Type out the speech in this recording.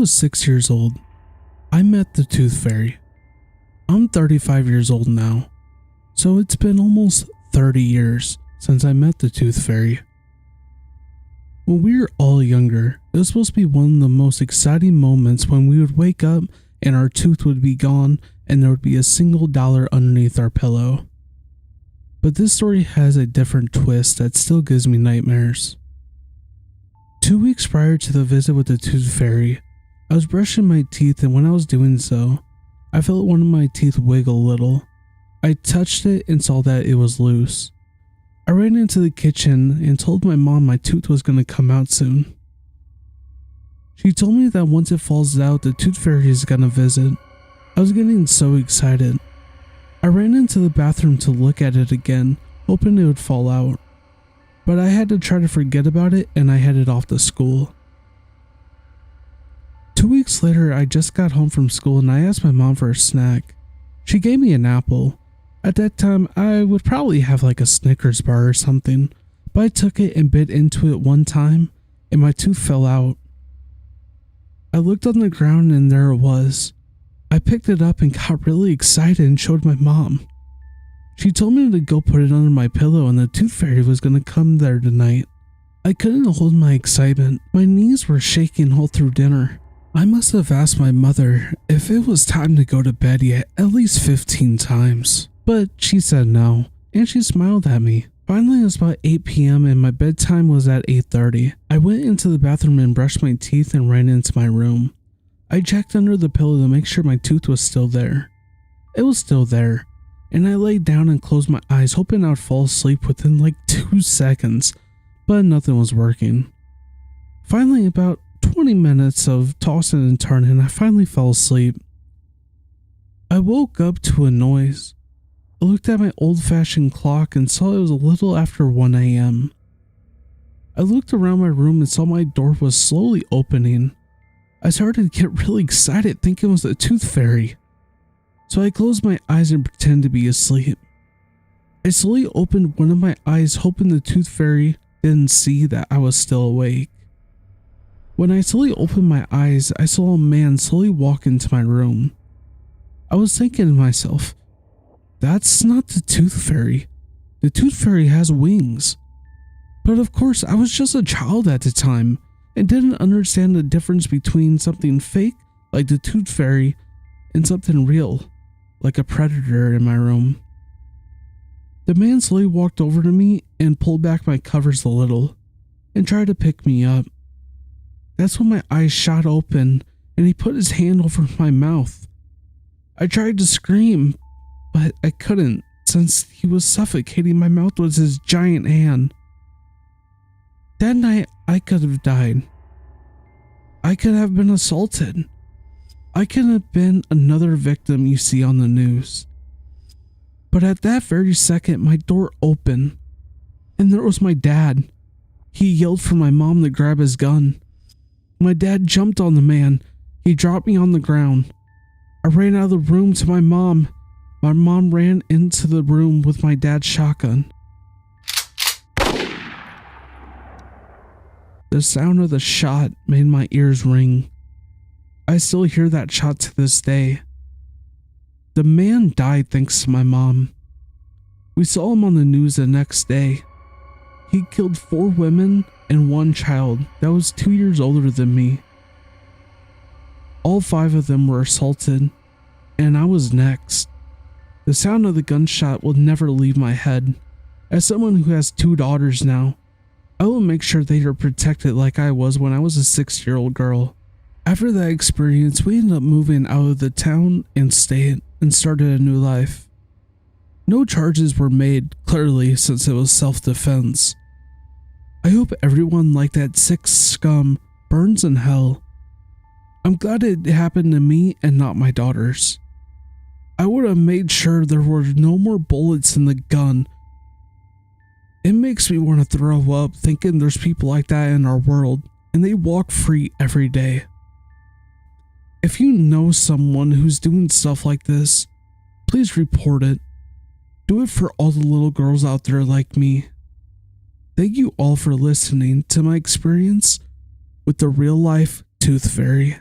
was 6 years old, I met the Tooth Fairy. I'm 35 years old now, so it's been almost 30 years since I met the Tooth Fairy. When we were all younger, it was supposed to be one of the most exciting moments when we would wake up and our tooth would be gone and there would be a single dollar underneath our pillow. But this story has a different twist that still gives me nightmares. 2 weeks prior to the visit with the Tooth Fairy, I was brushing my teeth, and when I was doing so, I felt one of my teeth wiggle a little. I touched it and saw that it was loose. I ran into the kitchen and told my mom my tooth was going to come out soon. She told me that once it falls out, the Tooth Fairy is going to visit. I was getting so excited. I ran into the bathroom to look at it again, hoping it would fall out. But I had to try to forget about it, and I headed off to school. 2 weeks later, I just got home from school and I asked my mom for a snack. She gave me an apple. At that time, I would probably have like a Snickers bar or something, but I took it and bit into it one time, and my tooth fell out. I looked on the ground and there it was. I picked it up and got really excited and showed my mom. She told me to go put it under my pillow and the Tooth Fairy was going to come there tonight. I couldn't hold my excitement. My knees were shaking all through dinner. I must have asked my mother if it was time to go to bed yet at least 15 times. But she said no, and she smiled at me. Finally, it was about 8 p.m. and my bedtime was at 8:30. I went into the bathroom and brushed my teeth and ran into my room. I checked under the pillow to make sure my tooth was still there. It was still there, and I laid down and closed my eyes hoping I would fall asleep within like 2 seconds, but nothing was working. Finally, about 20 minutes of tossing and turning, I finally fell asleep. I woke up to a noise. I looked at my old-fashioned clock and saw it was a little after 1 a.m. I looked around my room and saw my door was slowly opening. I started to get really excited thinking it was the Tooth Fairy. So I closed my eyes and pretended to be asleep. I slowly opened one of my eyes hoping the Tooth Fairy didn't see that I was still awake. When I slowly opened my eyes, I saw a man slowly walk into my room. I was thinking to myself, that's not the Tooth Fairy. The Tooth Fairy has wings. But of course, I was just a child at the time and didn't understand the difference between something fake, like the Tooth Fairy, and something real, like a predator in my room. The man slowly walked over to me and pulled back my covers a little and tried to pick me up. That's when my eyes shot open and he put his hand over my mouth. I tried to scream, but I couldn't since he was suffocating my mouth with his giant hand. That night, I could have died. I could have been assaulted. I could have been another victim you see on the news. But at that very second, my door opened, and there was my dad. He yelled for my mom to grab his gun. My dad jumped on the man. He dropped me on the ground. I ran out of the room to my mom. My mom ran into the room with my dad's shotgun. The sound of the shot made my ears ring. I still hear that shot to this day. The man died thanks to my mom. We saw him on the news the next day. He killed 4 women and 1 child that was 2 years older than me. All 5 of them were assaulted, and I was next. The sound of the gunshot will never leave my head. As someone who has 2 daughters now, I will make sure they are protected like I was when I was a 6-year-old girl. After that experience, we ended up moving out of the town and state and started a new life. No charges were made, clearly, since it was self-defense. I hope everyone like that sick scum burns in hell. I'm glad it happened to me and not my daughters. I would have made sure there were no more bullets in the gun. It makes me want to throw up thinking there's people like that in our world and they walk free every day. If you know someone who's doing stuff like this, please report it. Do it for all the little girls out there like me. Thank you all for listening to my experience with the real life Tooth Fairy.